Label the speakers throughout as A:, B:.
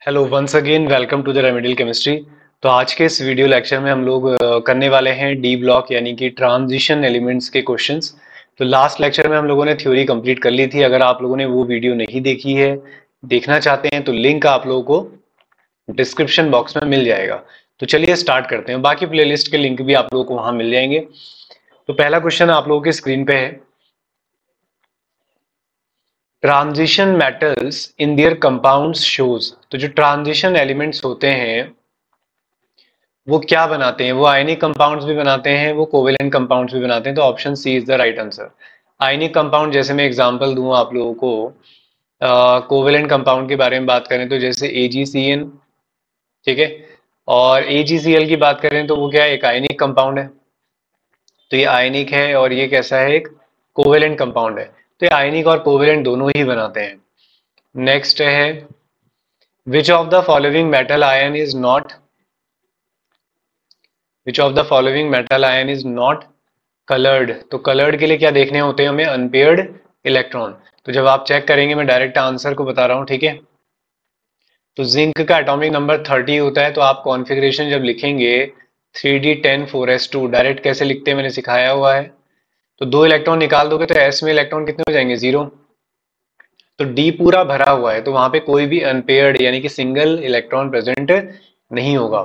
A: Hello once again welcome to the remedial chemistry. तो आज के इस वीडियो लेक्चर में हम लोग करने वाले हैं डी ब्लॉक यानी कि ट्रांजिशन एलिमेंट्स के क्वेश्चंस। तो लास्ट लेक्चर में हम लोगों ने थ्योरी कंप्लीट कर ली थी। अगर आप लोगों ने वो वीडियो नहीं देखी है, देखना चाहते हैं, तो लिंक आप लोगों को डिस्क्रिप्शन बॉक्स में मिल जाएगा। तो चलिए स्टार्ट करते हैं। बाकी प्लेलिस्ट के लिंक भी आप लोगों को वहां मिल जाएंगे। तो पहला क्वेश्चन आप लोगों के स्क्रीन पे है, transition metals in their compounds shows. तो जो ट्रांजिशन एलिमेंट्स होते हैं वो क्या बनाते हैं? वो आयनिक कंपाउंड्स भी बनाते हैं, वो कोवेलेंट कंपाउंड्स भी बनाते हैं। तो option C is the right answer. Ionic compound, जैसे मैं एग्जांपल दूं आप लोगों को, कोवेलेंट कंपाउंड के बारे में बात करें तो जैसे AgCN, ठीक है। और AgCl की बात करें तो वो क्या है? एक आयनिक कंपाउंड है। तो ये आयनिक है और ये कैसा है? एक कोवेलेंट कंपाउंड है। तो ये आयनिक और कोवेलेंट दोनों ही बनाते हैं। नेक्स्ट है, which of the following metal ion is not which of the following metal ion is not coloured. तो कलर्ड के लिए क्या देखने होते हैं हमें? Unpaired electron. तो जब आप चेक करेंगे, मैं डायरेक्ट आंसर को बता रहा हूं, ठीक है। तो जिंक का एटॉमिक नंबर 30 होता है। तो आप कॉन्फ़िगरेशन जब लिखेंगे 3d10 4s2, डायरेक्ट कैसे लिखते हैं मैंने सिखाया हुआ है। तो 2 इलेक्ट्रॉन निकाल दोगे तो s में इलेक्ट्रॉन कितने हो जाएंगे? 0। तो d पूरा भरा हुआ है, तो वहां पे कोई भी अनपेयर्ड यानी कि सिंगल इलेक्ट्रॉन प्रेजेंट नहीं होगा।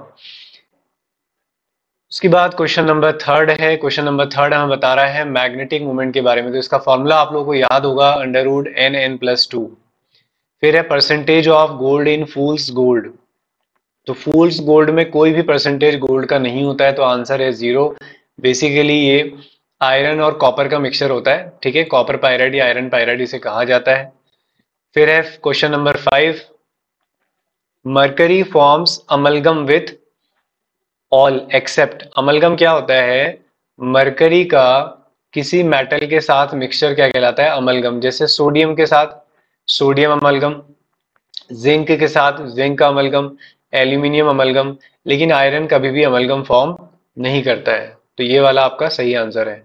A: उसके बाद क्वेश्चन नंबर थर्ड है। क्वेश्चन नंबर थर्ड हमें बता रहा है मैग्नेटिक मोमेंट के बारे में। तो इसका फॉर्मूला आप लोगों को याद होगा, √NN+2। फिर है percentage of gold in fools gold. तो फूल्स गोल्ड में कोई भी परसेंटेज गोल्ड का नहीं होता है, तो आंसर है 0। बेसिकली ये आयरन और कॉपर का मिक्सचर होता है, ठीक है। कॉपर पायराइड या आयरन पायराइड इसे कहा जाता है। फिर है question number 5, mercury forms amalgam with all except. Amalgam क्या होता है? मरकरी का किसी मेटल के साथ मिक्सचर क्या कहलाता है? अमलगम। जैसे सोडियम के साथ सोडियम अमलगम, जिंक के साथ जिंक अमलगम, एल्यूमिनियम अमलगम। लेकिन आयरन कभी भी अमलगम फॉर्म नहीं करता है। तो ये वाला आपका सही आंसर है।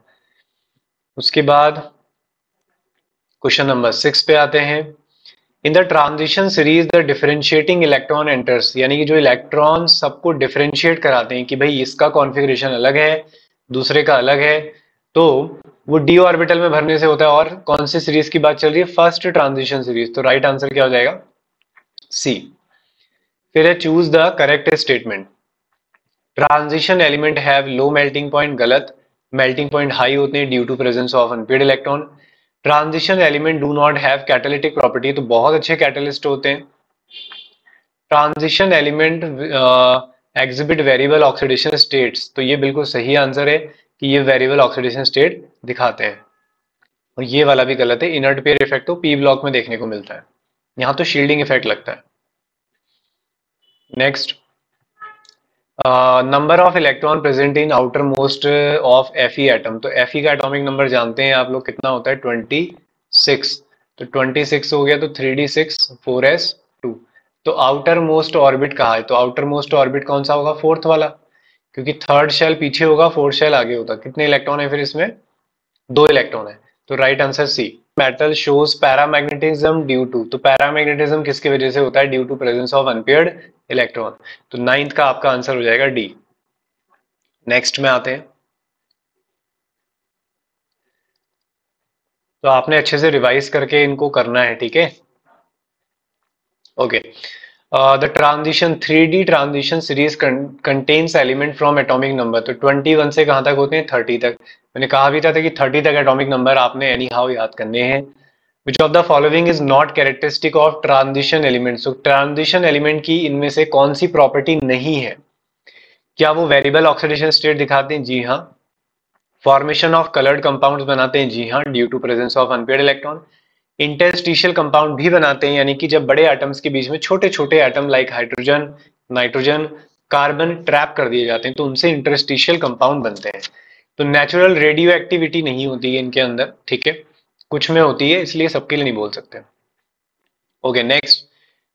A: उसके बाद क्वेश्चन नंबर 6 पे आते हैं। In the transition series the differentiating electron enters, यानी कि जो इलेक्ट्रॉन सबको डिफरेंशिएट कराते हैं कि भाई इसका कॉन्फ़िगरेशन अलग है, दूसरे का अलग है, तो वो d ऑर्बिटल में भरने से होता है। और कौन सी सीरीज की बात चल रही है? First transition series. तो राइट आंसर क्या हो जाएगा? सी। फिर है choose the correct statement. Transition element have low melting point. गलत। मेल्टिंग पॉइंट हाई होते हैं due to presence of unpaired electron. Transition element do not have catalytic property. तो बहुत अच्छे कैटलिस्ट होते हैं। Transition element exhibit variable oxidation states. तो ये बिल्कुल सही आंसर है कि ये वेरिएबल ऑक्सीडेशन स्टेट दिखाते हैं। और ये वाला भी गलत है। इनर्ट पेयर इफेक्ट तो पी ब्लॉक में देखने को मिलता है, यहाँ तो शील्डिंग इफेक्ट लगता है। Next, number of electron present in outer most of Fe atom. तो Fe का एटॉमिक नंबर जानते हैं आप लोग कितना होता है? 26। तो 26 हो गया, तो 3d6 4s2। तो आउटर मोस्ट ऑर्बिट कहाँ है? तो आउटर मोस्ट ऑर्बिट कौन सा होगा? फोर्थ वाला, क्योंकि थर्ड शेल पीछे होगा, फोर्थ शेल आगे होगा। कितने इलेक्ट्रॉन है फिर इसमें? 2 इलेक्ट्रॉन है। तो right answer C. Metal shows paramagnetism due to. तो पैरामैग्नेटिज्म किसकी वजह से होता है? Due to presence of unpaired electron. तो 9th का आपका आंसर हो जाएगा डी। नेक्स्ट में आते हैं। तो आपने अच्छे से रिवाइज करके इनको करना है, ठीक है। Okay, the transition 3D transition series contains element from atomic number. तो 21 से कहां तक होते हैं? 30 तक। मैंने कहा भी था कि 30 तक एटॉमिक नंबर आपने एनी हाउ याद करने हैं। Which of the following is not characteristic of transition element. तो ट्रांजिशन एलिमेंट की इनमें से कौन सी प्रॉपर्टी नहीं है? क्या वो वेरिएबल ऑक्सीडेशन स्टेट दिखाते हैं? जी हाँ। फॉर्मेशन ऑफ कलर्ड कंपाउंड्स बनाते हैं? जी हाँ, due to presence of unpaired electron. Interstitial compound भी बनाते हैं, यानी कि जब बड़े एटम्स के बीच में छोटे छोटे atom like hydrogen, nitrogen, carbon trap कर दिए जाते हैं, तो उनसे इंटरस्टिशियल कंपाउंड बनते हैं। तो नेचुरल रेडियो एक्टिविटी नहीं होती है इनके अंदर, ठीक है। कुछ में होती है, इसलिए सबके लिए नहीं बोल सकते। Okay, next,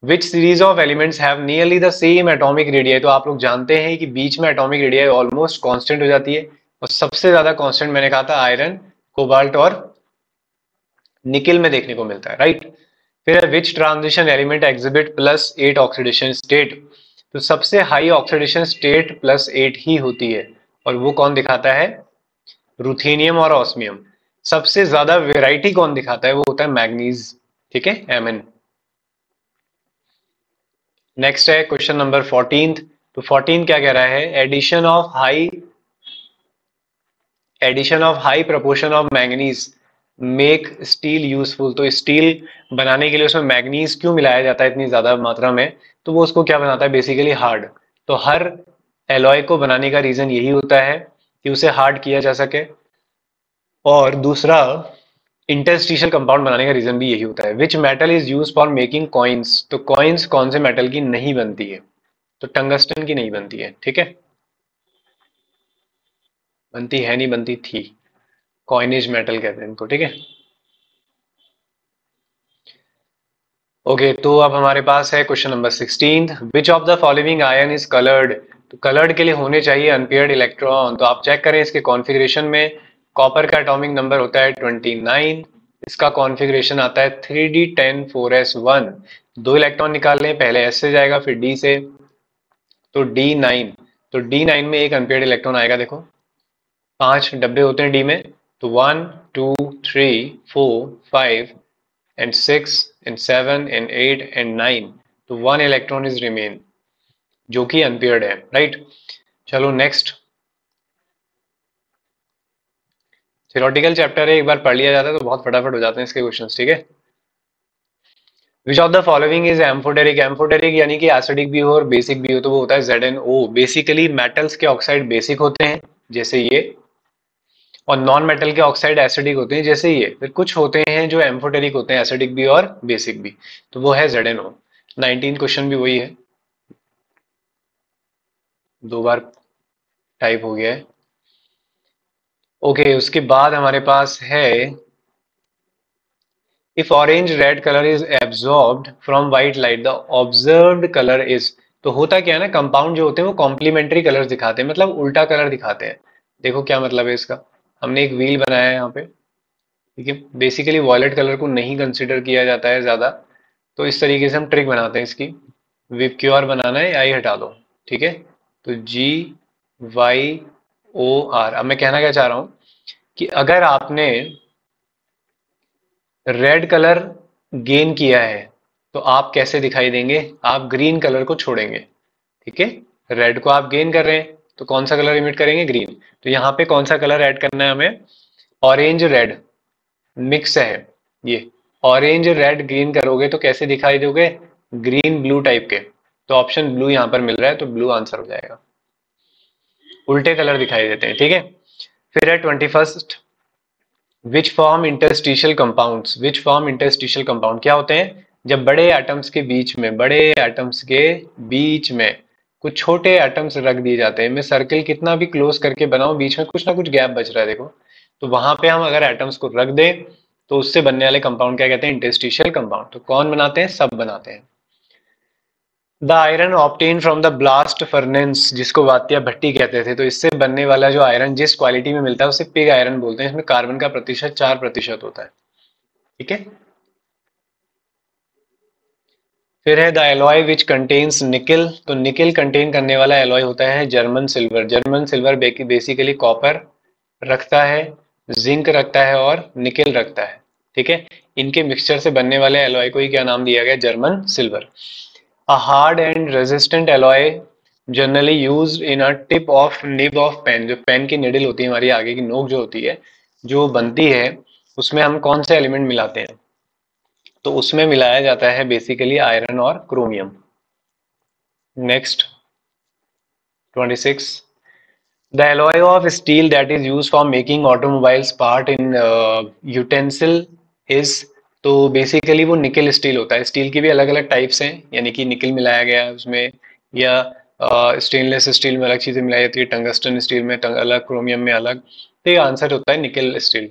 A: which series of elements have nearly the same atomic radii. तो आप लोग जानते हैं कि बीच में एटॉमिक रेडियाई ऑलमोस्ट कांस्टेंट हो जाती है, और सबसे ज्यादा कांस्टेंट मैंने कहा था आयरन, कोबाल्ट और निकिल में देखने को मिलता है, राइट। फिर विच transition element exhibit +8 oxidation state, तो सबसे हाई ऑक्सीडेशन स्टेट +8 ही होती है, और वो कौन दिखाता है? रुथेनियम और ऑस्मियम। सबसे ज्यादा वेराइटी कौन दिखाता है? वो होता है मैग्नीज, ठीक है, Mn। नेक्स्ट है क्वेश्चन नंबर 14। तो 14 क्या कह रहा है? Addition of high proportion of manganese make steel useful. तो स्टील बनाने के लिए उसमें मैंगनीज क्यों मिलाया जाता है इतनी ज्यादा मात्रा में? तो वो उसको क्या बनाता है? Basically hard. तो हर एलॉय को बनाने का रीजन यही होता है कि उसे हार्ड किया जा सके, और दूसरा इंटरस्टिशियल कंपाउंड बनाने का रीजन भी यही होता है। Which metal is use for making coins, तो कॉइन्स कौन से मेटल की नहीं बनती है? तो टंगस्टन की नहीं बनती है, ठीक है, बनती है नहीं, बनती थी, कॉइनेज मेटल कहते हैं इनको, ठीक है। ओके, तो अब हमारे पास है question number 16। Which of the following ion is coloured, तो कलर्ड के लिए होने चाहिए अनपेयर्ड इलेक्ट्रॉन। तो आप चेक करें इसके कॉन्फ़िगरेशन में, कॉपर का एटॉमिक नंबर होता है 29, इसका कॉन्फ़िगरेशन आता है 3d10 4s1। दो इलेक्ट्रॉन निकाल लें, पहले s से जाएगा फिर d से, तो D9। तो D9 में एक अनपेयर्ड इलेक्ट्रॉन आएगा, देखो 5 डब्बे होते हैं डी में, तो 1 2 3 4 5 and 6 and 7 and 8 and 9, तो 1 इलेक्ट्रॉन इज रिमेन जो कि अनपेयर्ड है, राइट। चलो नेक्स्ट, थ्योरेटिकल चैप्टर है, एक बार पढ़ लिया जाता है तो बहुत फटाफट हो जाते हैं इसके क्वेश्चंस, ठीक है। Which of the following is amphoteric, amphoteric यानी कि एसिडिक भी हो और बेसिक भी हो, तो वो होता है ZnO। बेसिकली मेटल्स के ऑक्साइड बेसिक होते हैं जैसे ये, और नॉन मेटल के ऑक्साइड एसिडिक होते हैं जैसे ये। फिर कुछ होते हैं जो एम्फोटेरिक होते हैं, एसिडिक भी और बेसिक भी, तो वो है ZnO। 19 क्वेश्चन भी वही है, दो बार टाइप हो गया है। ओके, उसके बाद हमारे पास है if orange red colour is absorbed from white light the observed colour is, तो होता क्या है ना, कंपाउंड जो होते हैं वो कॉम्प्लीमेंट्री कलर्स दिखाते हैं, मतलब उल्टा कलर दिखाते हैं। देखो क्या मतलब है इसका, हमने एक व्हील बनाया है यहाँ पे, ठीक है, बेसिकली वॉयलेट कलर को नहीं कंसिडर किया जाता है ज्यादा, तो इस तरीके से हम ट्रिक बनाते हैं इसकी। विप क्यू आर बनाना है, आई हटा दो, ठीक है, तो GYOR। अब मैं कहना क्या चाह रहा हूं कि अगर आपने रेड कलर गेन किया है तो आप कैसे दिखाई देंगे? आप ग्रीन कलर को छोड़ेंगे, ठीक है। रेड को आप गेन कर रहे हैं तो कौन सा कलर इमिट करेंगे? ग्रीन। तो यहाँ पे कौन सा कलर ऐड करना है हमें? ऑरेंज रेड मिक्स है ये, ऑरेंज रेड ग्रीन करोगे तो कैसे दिखाई दोगे? ग्रीन ब्लू टाइप के। तो ऑप्शन ब्लू यहाँ पर मिल रहा है, तो ब्लू आंसर हो जाएगा, उल्टे कलर दिखाई देते हैं, ठीक है। फिर है 21st, which form interstitial compounds, which form interstitial compound क्या होते हैं? जब बड़े एटम्स के बीच में, बड़े एटम्स के बीच में कुछ छोटे एटम्स रख दिए जाते हैं। मैं सर्किल कितना भी क्लोज करके बनाऊं, बीच में कुछ ना कुछ गैप बच रहा है, देखो, तो वहां पे हम अगर एटम्स को रख दें तो उससे बनने वाले कंपाउंड क्या कहते हैं? Interstitial compound. तो कौन बनाते हैं? सब बनाते हैं। The iron obtain from the blast furnace, जिसको वात्या भट्टी कहते थे, तो इससे बनने वाला जो आयरन जिस क्वालिटी में मिलता है उसे पिग आयरन बोलते हैं। इसमें कार्बन का प्रतिशत 4% होता है, ठीक है। फिर है द एलॉय विच कंटेन्स निकल, तो निकल कंटेन करने वाला एलॉय होता है German silver. German silver basically copper रखता है, जिंक रखता है और निकल रखता है, ठीक है। इनके मिक्सचर से बनने वाले एलॉय को ही क्या नाम दिया गया? German silver. A hard and resistant alloy generally used in a tip of nib of pen, जो पेन की निडल होती है, हमारी आगे की नोक जो होती है, जो बनती है, उसमें हम कौन से एलिमेंट मिलाते हैं? तो उसमें मिलाया जाता है बेसिकली आयरन और chromium. Next 26, the alloy of steel that is use for making automobiles part in utensil is, तो बेसिकली वो निकल स्टील होता है। स्टील की भी अलग अलग टाइप्स हैं, यानी कि निकल मिलाया गया है उसमें, या स्टेनलेस स्टील में अलग चीजें मिलाई जाती है, टंगस्टन स्टील में अलग, क्रोमियम में अलग, तो ये आंसर होता है निकल स्टील।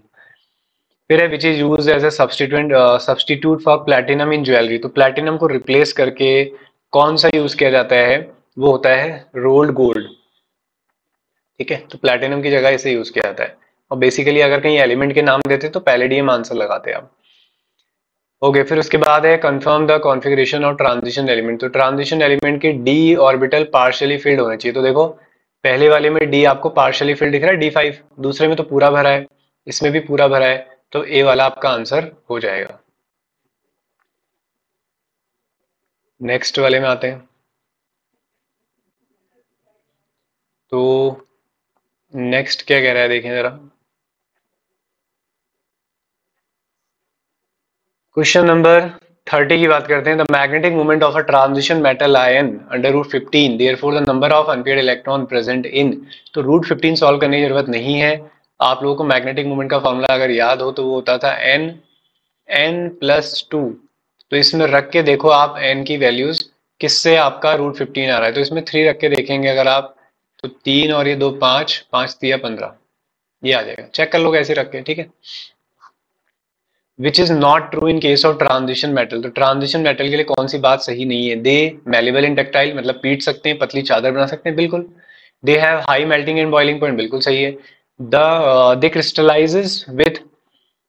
A: फिर है which is use as a substitute for platinum in jewellery, तो प्लेटिनम को रिप्लेस करके कौन सा यूज किया जाता है? वो होता है रोल्ड गोल्ड, ठीक है। तो प्लेटिनम की जगह इसे यूज किया जाता है, और बेसिकली अगर कहीं एलिमेंट के नाम देते तो पैलेडियम आंसर लगाते आप। ओके, फिर उसके बाद है confirm the configuration of transition element. तो ट्रांजिशन एलिमेंट के डी ऑर्बिटल पार्शियली फिल्ड होने चाहिए। तो देखो पहले वाले में डी आपको पार्शियली फिल्ड दिख रहा है D5, दूसरे में तो पूरा भरा है, इसमें भी पूरा भरा है, तो ए वाला आपका आंसर हो जाएगा। नेक्स्ट वाले में आते हैं। तो नेक्स्ट क्या कह रहा है देखें जरा। क्वेश्चन नंबर 30 की बात करते हैं। The magnetic moment of a transition metal ion under root 15, therefore the number of unpaired electron present in. तो रूट 15 सॉल्व करने की जरूरत नहीं है। आप लोगों को मैग्नेटिक मोमेंट का फॉर्मूला अगर याद हो तो वो होता था n+2। तो इसमें रख के देखो आप n की वैल्यूज किससे आपका रूट 15 आ रहा है। तो इसमें 3 रख के देखेंगे अगर आप, तो 3 और ये 2 5, 5 3 15, ये आ जाएगा। चेक कर लो कैसे रख के, ठीक है। Which is not true in case of transition metal. तो ट्रांजिशन मेटल के लिए कौन सी बात सही नहीं है। दे मेलेबल इन टेक्टाइल, मतलब पीट सकते हैं, पतली चादर बना सकते हैं, बिल्कुल। They have high melting and boiling point, बिल्कुल सही है। They crystallizes with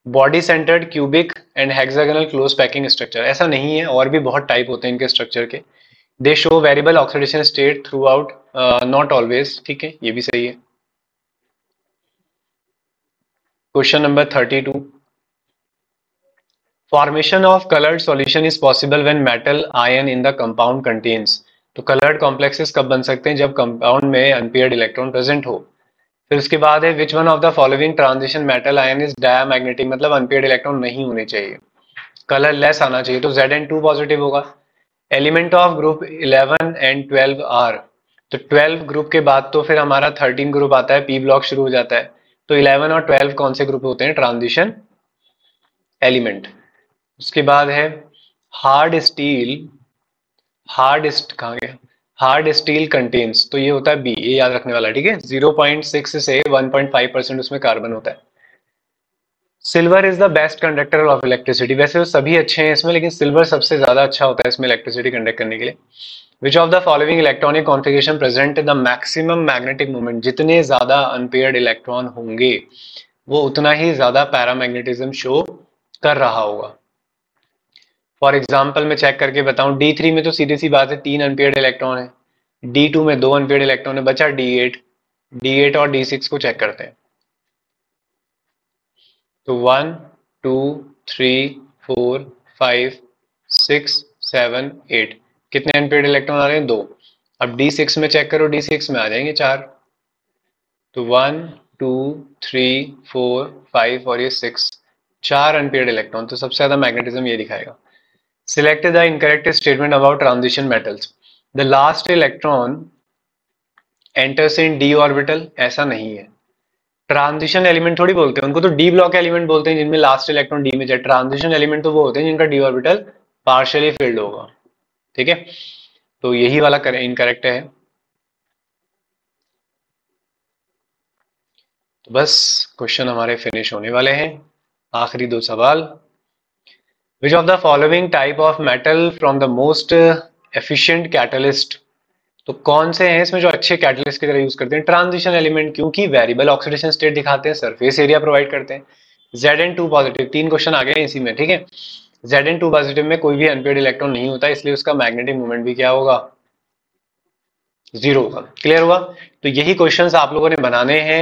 A: body centred cubic and hexagonal close packing structure, ऐसा नहीं है, और भी बहुत टाइप होते हैं इनके स्ट्रक्चर के। दे show variable oxidation state through out, not always, ठीक है, ये भी सही है। Question number 32। Formation of coloured solution is possible when metal ion in the compound contains. तो कलर्ड कॉम्प्लेक्सेस कब बन सकते हैं, जब कंपाउंड में अनपेयर्ड इलेक्ट्रॉन प्रेजेंट हो। फिर उसके बाद है which one of the following transition metal ion is diamagnetic, मतलब अनपेयर्ड इलेक्ट्रॉन नहीं होने चाहिए, कलर लेस आना चाहिए। तो Zn2 पॉजिटिव होगा। Element of group 11 and 12 are. तो 12 ग्रुप के बाद तो फिर हमारा 13 ग्रुप आता है, पी ब्लॉक शुरू हो जाता है। तो 11 और 12 कौन से ग्रुप होते हैं, ट्रांजिशन एलिमेंट। उसके बाद है हार्ड स्टील, कहाँ गया, हार्ड स्टील कंटेन्स, तो ये होता है बी, ये याद रखने वाला, ठीक है। 0.6 से 1.5% उसमें कार्बन होता है। Silver is the best conductor of electricity. वैसे तो सभी अच्छे हैं इसमें, लेकिन सिल्वर सबसे ज्यादा अच्छा होता है इसमें इलेक्ट्रिसिटी कंडक्ट करने के लिए। Which of the following electronic configuration present the maximum magnetic moment. जितने ज्यादा अनपेयर्ड इलेक्ट्रॉन होंगे वो उतना ही ज्यादा पैरामैग्नेटिज्म शो कर रहा होगा। फॉर एग्जाम्पल मैं चेक करके बताऊं, D3 में तो सीधी सी बात है 3 अनपेयर्ड इलेक्ट्रॉन है, D2 में 2 अनपेयर्ड इलेक्ट्रॉन है, बचा D8 और D6 को चेक करते हैं। तो 1 2 3 4 5 6 7 8, कितने अनपेयर्ड इलेक्ट्रॉन आ रहे हैं, 2। अब D6 में चेक करो, D6 में आ जाएंगे 4। तो 1 2 3 4 5 और ये 6, 4 अनपेयर्ड इलेक्ट्रॉन, तो सबसे ज्यादा मैग्नेटिज्म ये दिखाएगा। Select the incorrect statement about transition metals. The last electron enters in d orbital, ऐसा नहीं है। ट्रांजिशन एलिमेंट थोड़ी बोलते हैं उनको, तो डी ब्लॉक एलिमेंट बोलते हैं जिनमें लास्ट इलेक्ट्रॉन डी में जाए। ट्रांजिशन एलिमेंट तो वो होते हैं जिनका डी ऑर्बिटल पार्शियली फिल्ड होगा, ठीक है। तो यही वाला इनकरेक्ट है। तो बस क्वेश्चन हमारे फिनिश होने वाले हैं। आखिरी 2 सवाल। Which of the following type of metal from the most efficient catalyst. तो कौन से हैं इसमें जो अच्छे कैटलिस्ट की तरह यूज करते हैं, ट्रांजिशन एलिमेंट, क्योंकि वेरिएबल ऑक्सीडेशन स्टेट दिखाते हैं, सरफेस एरिया प्रोवाइड करते हैं। Zn2 पॉजिटिव, 3 क्वेश्चन आ गए हैं इसी में, ठीक है। Zn2 पॉजिटिव में कोई भी अनपेयर्ड इलेक्ट्रॉन नहीं होता, इसलिए उसका मैग्नेटिक मोमेंट भी क्या होगा, 0 होगा। क्लियर हुआ। तो यही क्वेश्चंस आप लोगों ने बनाने हैं।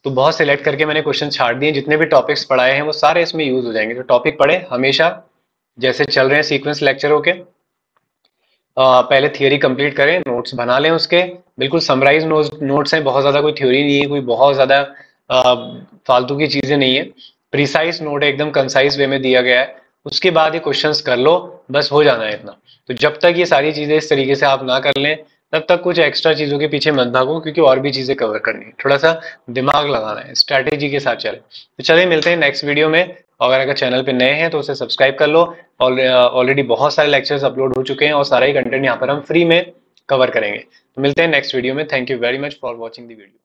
A: तो बहुत सिलेक्ट करके मैंने क्वेश्चन छाड़ दिए, जितने भी टॉपिक्स पढ़ाए हैं वो सारे इसमें यूज हो जाएंगे। तो टॉपिक पढ़े हमेशा जैसे चल रहे हैं सीक्वेंस लेक्चरों के, पहले थियोरी कंप्लीट करें, नोट्स बना लें उसके, बिल्कुल समराइज नोट्स हैं, बहुत ज़्यादा कोई थ्योरी नहीं है, कोई बहुत ज़्यादा फालतू की चीज़ें नहीं है, प्रिसाइज नोट है, एकदम कंसाइज वे में दिया गया है। उसके बाद ये क्वेश्चंस कर लो, बस हो जाना है इतना। तो जब तक ये सारी चीज़ें इस तरीके से आप ना कर लें, तब तक कुछ एक्स्ट्रा चीज़ों के पीछे मत भागो, क्योंकि और भी चीज़ें कवर करनी है, थोड़ा सा दिमाग लगाना है, स्ट्रैटेजी के साथ चले। तो चलिए मिलते हैं नेक्स्ट वीडियो में। और अगर चैनल पे नए हैं तो उसे सब्सक्राइब कर लो। ऑलरेडी बहुत सारे लेक्चर्स अपलोड हो चुके हैं और सारा ही कंटेंट यहाँ पर हम फ्री में कवर करेंगे। तो मिलते हैं नेक्स्ट वीडियो में। Thank you very much for watching the video.